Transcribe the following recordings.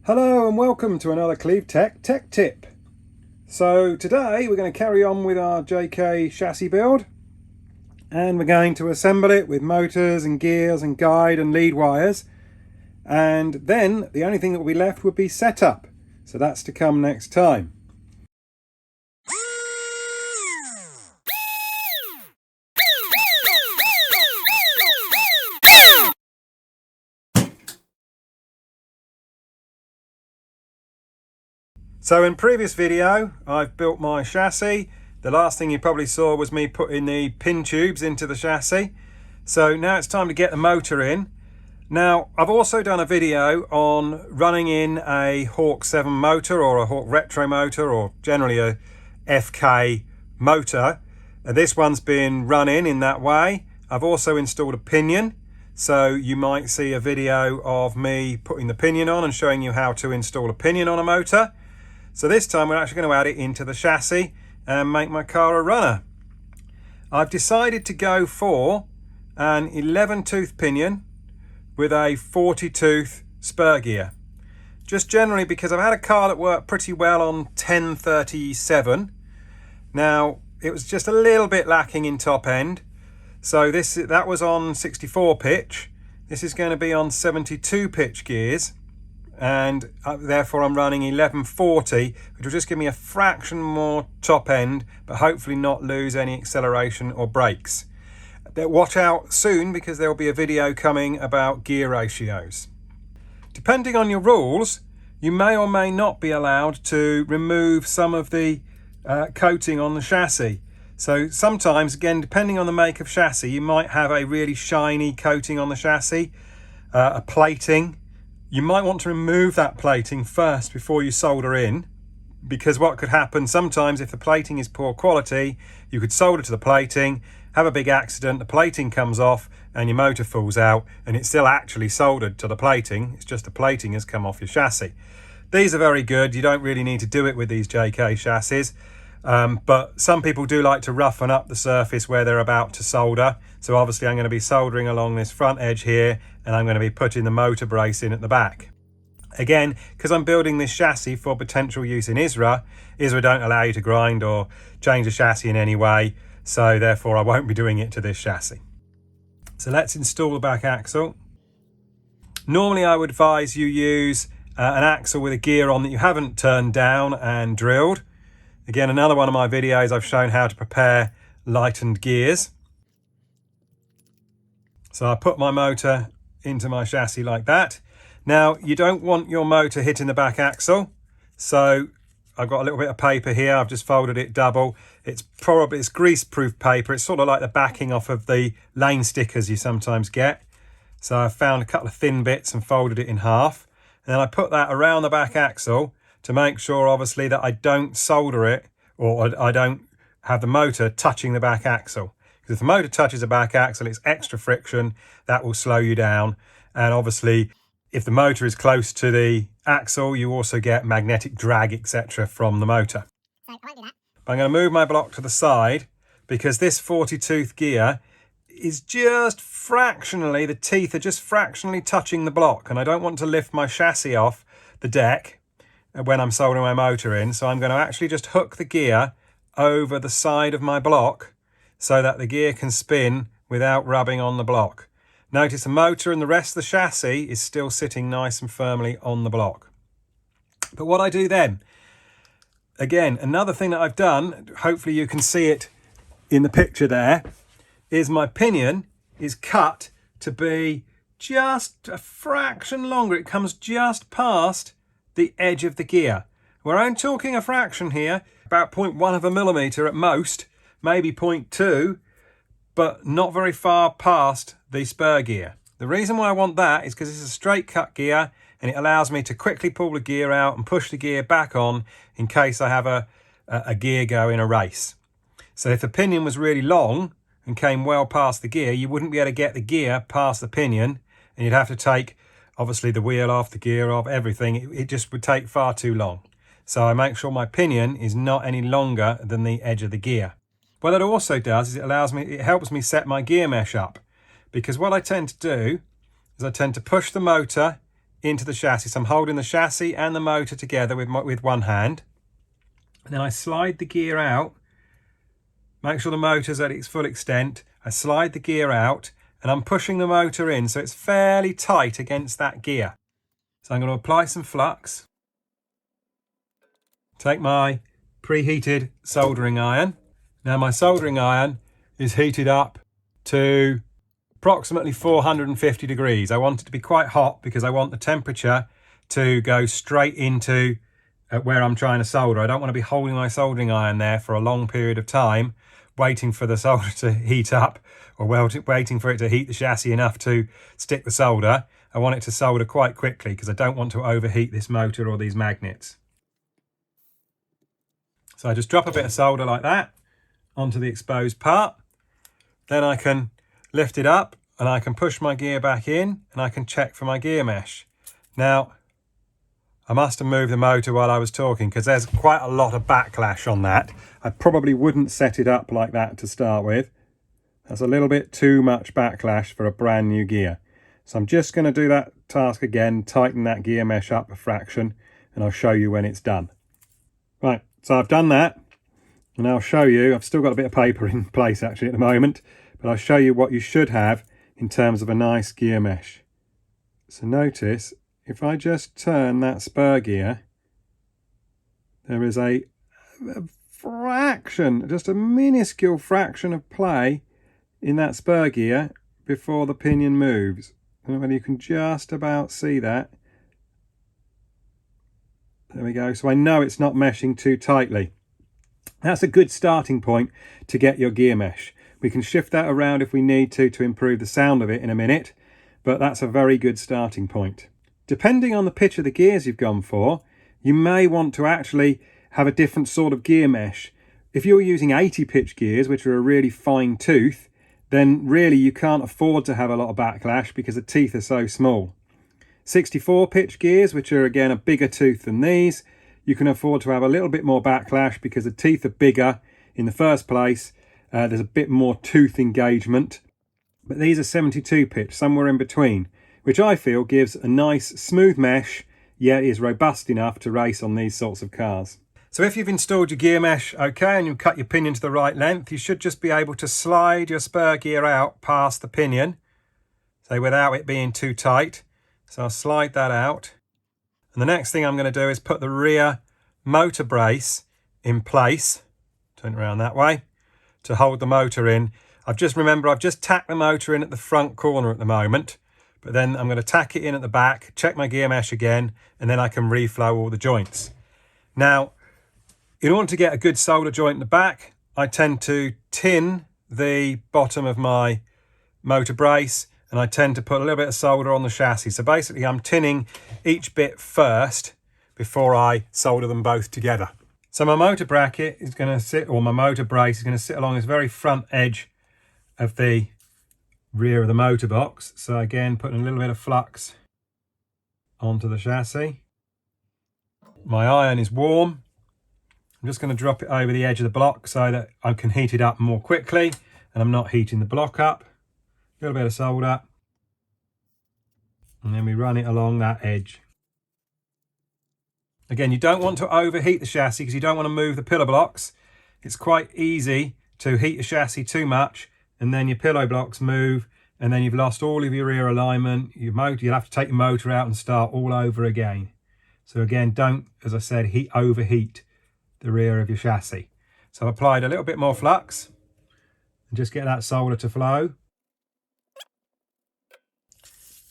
Hello and welcome to another Clevetech Tech Tip. So today we're going to carry on with our JK chassis build, and we're going to assemble it with motors and gears and guide and lead wires, and then the only thing that will be left would be setup. So that's to come next time. So in previous video, I've built my chassis. The last thing you probably saw was me putting the pin tubes into the chassis. So now it's time to get the motor in. Now, I've also done a video on running in a Hawk 7 motor or a Hawk Retro motor, or generally a FK motor. And this one's been run in that way. I've also installed a pinion. So you might see a video of me putting the pinion on and showing you how to install a pinion on a motor. So this time we're actually going to add it into the chassis and make my car a runner. I've decided to go for an 11 tooth pinion with a 40 tooth spur gear. Just generally because I've had a car that worked pretty well on 1037. Now it was just a little bit lacking in top end. So that was on 64 pitch. This is going to be on 72 pitch gears. And therefore I'm running 1140, which will just give me a fraction more top end, but hopefully not lose any acceleration or brakes. Watch out soon, because there will be a video coming about gear ratios. Depending on your rules, you may or may not be allowed to remove some of the coating on the chassis. So sometimes, again, depending on the make of chassis, you might have a really shiny coating on the chassis, a plating. You might want to remove that plating first before you solder in, because what could happen sometimes, if the plating is poor quality, you could solder to the plating, have a big accident, the plating comes off and your motor falls out, and it's still actually soldered to the plating. It's just the plating has come off your chassis. These are very good. You don't really need to do it with these JK chassis, but some people do like to roughen up the surface where they're about to solder. So obviously I'm going to be soldering along this front edge here, and I'm going to be putting the motor brace in at the back. Again, because I'm building this chassis for potential use in ISRA don't allow you to grind or change the chassis in any way, so therefore I won't be doing it to this chassis. So let's install the back axle. Normally I would advise you use an axle with a gear on that you haven't turned down and drilled. Again, another one of my videos I've shown how to prepare lightened gears. So I put my motor into my chassis like that. Now, you don't want your motor hitting the back axle. So I've got a little bit of paper here. I've just folded it double. It's grease-proof paper. It's sort of like the backing off of the lane stickers you sometimes get. So I've found a couple of thin bits and folded it in half. And then I put that around the back axle to make sure, obviously, that I don't solder it, or I don't have the motor touching the back axle. Because if the motor touches the back axle, it's extra friction, that will slow you down. And obviously, if the motor is close to the axle, you also get magnetic drag, etc. from the motor. So I won't do that. But I'm going to move my block to the side, because this 40 tooth gear is just fractionally, the teeth are just fractionally touching the block. And I don't want to lift my chassis off the deck when I'm soldering my motor in. So I'm going to actually just hook the gear over the side of my block, so that the gear can spin without rubbing on the block. Notice the motor and the rest of the chassis is still sitting nice and firmly on the block. But what I do then, again, another thing that I've done, hopefully you can see it in the picture there, is my pinion is cut to be just a fraction longer. It comes just past the edge of the gear. We're only talking a fraction here, about 0.1 of a millimetre at most, maybe 0.2, but not very far past the spur gear. The reason why I want that is because it's a straight cut gear, and it allows me to quickly pull the gear out and push the gear back on in case I have a gear go in a race. So if the pinion was really long and came well past the gear, you wouldn't be able to get the gear past the pinion, and you'd have to take, obviously, the wheel off, the gear off, everything. It just would take far too long. So I make sure my pinion is not any longer than the edge of the gear. What it also does is it helps me set my gear mesh up, because what I tend to do is I tend to push the motor into the chassis. So I'm holding the chassis and the motor together with one hand. And then I slide the gear out, make sure the motor's at its full extent. I slide the gear out and I'm pushing the motor in so it's fairly tight against that gear. So I'm going to apply some flux. Take my preheated soldering iron. Now my soldering iron is heated up to approximately 450 degrees. I want it to be quite hot because I want the temperature to go straight into where I'm trying to solder. I don't want to be holding my soldering iron there for a long period of time, waiting for the solder to heat up, or waiting for it to heat the chassis enough to stick the solder. I want it to solder quite quickly because I don't want to overheat this motor or these magnets. So I just drop a bit of solder like that onto the exposed part. Then I can lift it up and I can push my gear back in and I can check for my gear mesh. Now, I must have moved the motor while I was talking because there's quite a lot of backlash on that. I probably wouldn't set it up like that to start with. That's a little bit too much backlash for a brand new gear. So I'm just going to do that task again, tighten that gear mesh up a fraction, and I'll show you when it's done. Right, so I've done that, and I'll show you, I've still got a bit of paper in place actually at the moment, but I'll show you what you should have in terms of a nice gear mesh. So notice, if I just turn that spur gear, there is a fraction, just a minuscule fraction of play in that spur gear before the pinion moves. I don't know whether you can just about see that. There we go. So I know it's not meshing too tightly. That's a good starting point to get your gear mesh. We can shift that around if we need to improve the sound of it in a minute, but that's a very good starting point. Depending on the pitch of the gears you've gone for, you may want to actually have a different sort of gear mesh. If you're using 80 pitch gears, which are a really fine tooth, then really you can't afford to have a lot of backlash because the teeth are so small. 64 pitch gears, which are again a bigger tooth than these, you can afford to have a little bit more backlash because the teeth are bigger in the first place. There's a bit more tooth engagement. But these are 72 pitch, somewhere in between, which I feel gives a nice smooth mesh, yet is robust enough to race on these sorts of cars. So if you've installed your gear mesh okay and you've cut your pinion to the right length, you should just be able to slide your spur gear out past the pinion, so without it being too tight. So I'll slide that out. And the next thing I'm going to do is put the rear motor brace in place, turn it around that way, to hold the motor in. I've just tacked the motor in at the front corner at the moment, but then I'm going to tack it in at the back, check my gear mesh again, and then I can reflow all the joints. Now, in order to get a good solder joint in the back, I tend to tin the bottom of my motor brace, and I tend to put a little bit of solder on the chassis. So basically I'm tinning each bit first before I solder them both together. So my motor bracket is going to sit, or my motor brace is going to sit along this very front edge of the rear of the motor box. So again, putting a little bit of flux onto the chassis. My iron is warm. I'm just going to drop it over the edge of the block so that I can heat it up more quickly and I'm not heating the block up. A little bit of solder, and then we run it along that edge. Again, you don't want to overheat the chassis because you don't want to move the pillar blocks. It's quite easy to heat the chassis too much and then your pillow blocks move and then you've lost all of your rear alignment. You'll have to take your motor out and start all over again. So again, don't, as I said, overheat the rear of your chassis. So I've applied a little bit more flux and just get that solder to flow.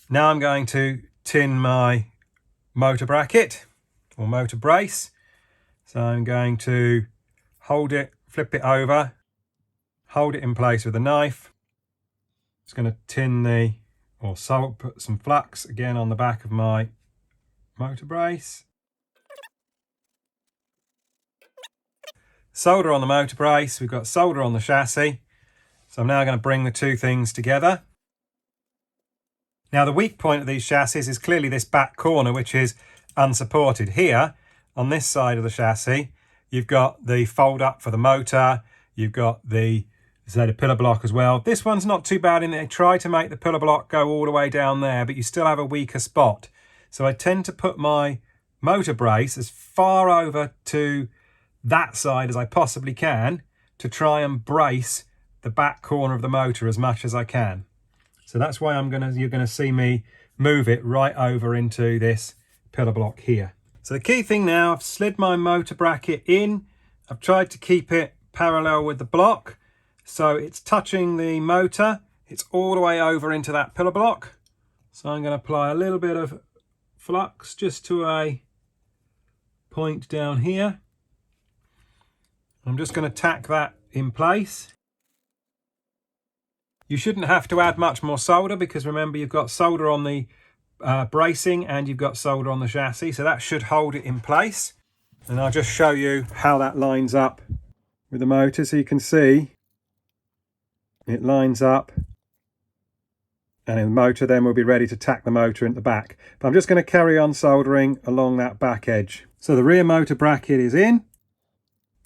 Now I'm going to tin my motor bracket or motor brace. So I'm going to hold it, flip it over, hold it in place with a knife. Just going to tin put some flux again on the back of my motor brace. Solder on the motor brace, we've got solder on the chassis. So I'm now going to bring the two things together. Now the weak point of these chassis is clearly this back corner, which is unsupported. Here, on this side of the chassis, you've got the fold up for the motor, you've got the pillar block as well. This one's not too bad in that they try to make the pillar block go all the way down there, but you still have a weaker spot. So I tend to put my motor brace as far over to that side as I possibly can to try and brace the back corner of the motor as much as I can. So that's why you're gonna see me move it right over into this pillar block here. So the key thing now, I've slid my motor bracket in. I've tried to keep it parallel with the block, so it's touching the motor. It's all the way over into that pillar block. So I'm going to apply a little bit of flux just to a point down here. I'm just going to tack that in place. You shouldn't have to add much more solder because remember you've got solder on the bracing and you've got solder on the chassis, so that should hold it in place. And I'll just show you how that lines up with the motor. So you can see it lines up, and the motor then will be ready to tack the motor into the back. But I'm just going to carry on soldering along that back edge. So the rear motor bracket is in.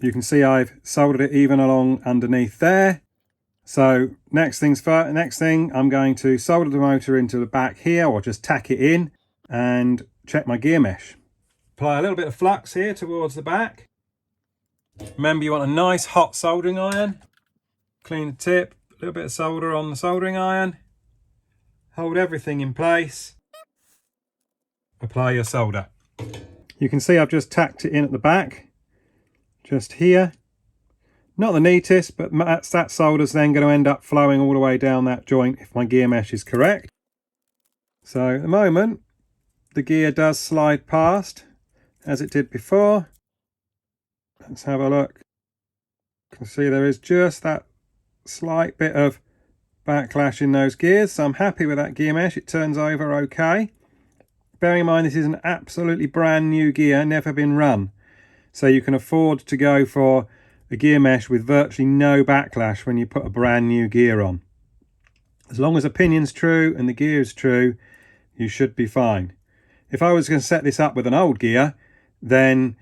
You can see I've soldered it even along underneath there. So next thing I'm going to solder the motor into the back here, or just tack it in, and check my gear mesh. Apply a little bit of flux here towards the back. Remember, you want a nice hot soldering iron. Clean the tip, a little bit of solder on the soldering iron. Hold everything in place. Apply your solder. You can see I've just tacked it in at the back, just here. Not the neatest, but that solder's then going to end up flowing all the way down that joint if my gear mesh is correct. So at the moment, the gear does slide past as it did before. Let's have a look. You can see there is just that slight bit of backlash in those gears, so I'm happy with that gear mesh. It turns over okay. Bearing in mind this is an absolutely brand new gear, never been run, so you can afford to go for a gear mesh with virtually no backlash when you put a brand new gear on. As long as the pinion's true and the gear is true, you should be fine. If I was going to set this up with an old gear, then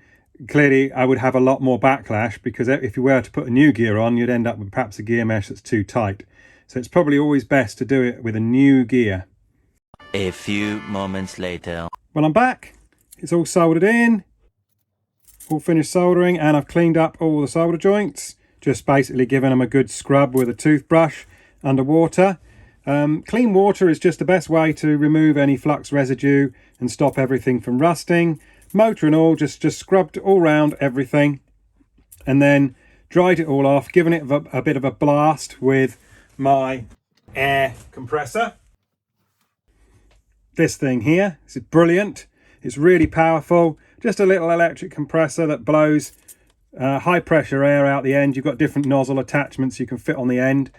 clearly I would have a lot more backlash, because if you were to put a new gear on, you'd end up with perhaps a gear mesh that's too tight. So it's probably always best to do it with a new gear. A few moments later. Well, I'm back. It's all soldered in. All finished soldering, and I've cleaned up all the solder joints. Just basically giving them a good scrub with a toothbrush under water. Clean water is just the best way to remove any flux residue and stop everything from rusting. Motor and all, just scrubbed all round everything, and then dried it all off, giving it a bit of a blast with my air compressor. This thing here, this is brilliant. It's really powerful. Just a little electric compressor that blows high pressure air out the end. You've got different nozzle attachments you can fit on the end.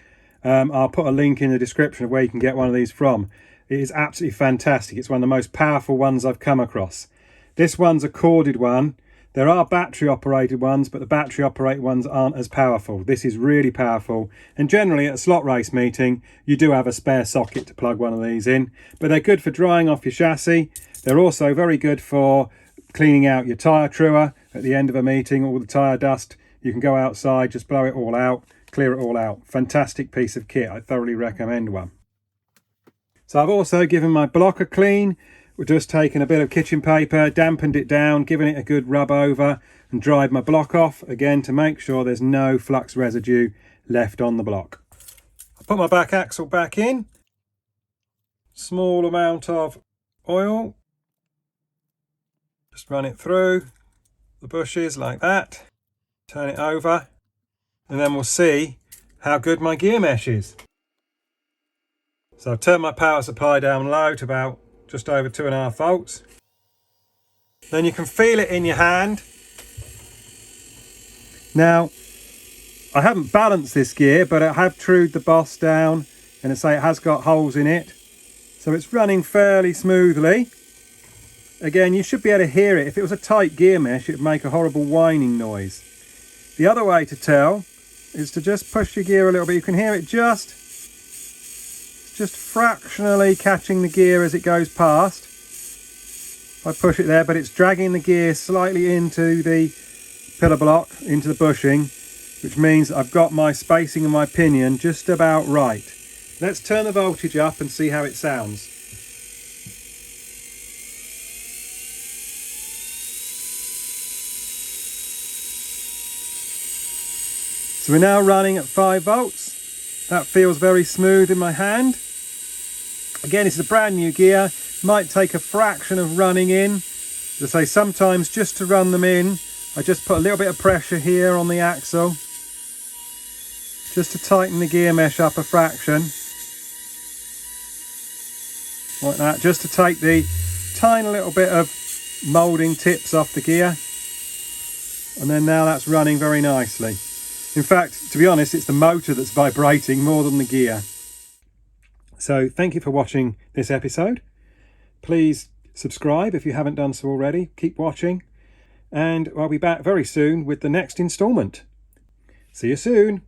I'll put a link in the description of where you can get one of these from. It is absolutely fantastic. It's one of the most powerful ones I've come across. This one's a corded one. There are battery operated ones, but the battery operated ones aren't as powerful. This is really powerful. And generally at a slot race meeting, you do have a spare socket to plug one of these in. But they're good for drying off your chassis. They're also very good for cleaning out your tyre truer at the end of a meeting, all the tyre dust. You can go outside, just blow it all out, clear it all out. Fantastic piece of kit. I thoroughly recommend one. So I've also given my block a clean. We've just taken a bit of kitchen paper, dampened it down, given it a good rub over, and dried my block off again to make sure there's no flux residue left on the block. I put my back axle back in. Small amount of oil. Just run it through the bushes like that. Turn it over, and then we'll see how good my gear mesh is. So I've turned my power supply down low to about just over 2.5 volts. Then you can feel it in your hand. Now, I haven't balanced this gear, but I have trued the boss down, and I say it has got holes in it. So it's running fairly smoothly. Again, you should be able to hear it. If it was a tight gear mesh, it would make a horrible whining noise. The other way to tell is to just push your gear a little bit. You can hear it just fractionally catching the gear as it goes past. I push it there, but it's dragging the gear slightly into the pillar block, into the bushing, which means I've got my spacing and my pinion just about right. Let's turn the voltage up and see how it sounds. So we're now running at 5 volts. That feels very smooth in my hand. Again, this is a brand new gear. Might take a fraction of running in. As I say, sometimes just to run them in, I just put a little bit of pressure here on the axle, just to tighten the gear mesh up a fraction. Like that, just to take the tiny little bit of moulding tips off the gear. And then now that's running very nicely. In fact, to be honest, it's the motor that's vibrating more than the gear. So thank you for watching this episode. Please subscribe if you haven't done so already. Keep watching. And I'll be back very soon with the next instalment. See you soon.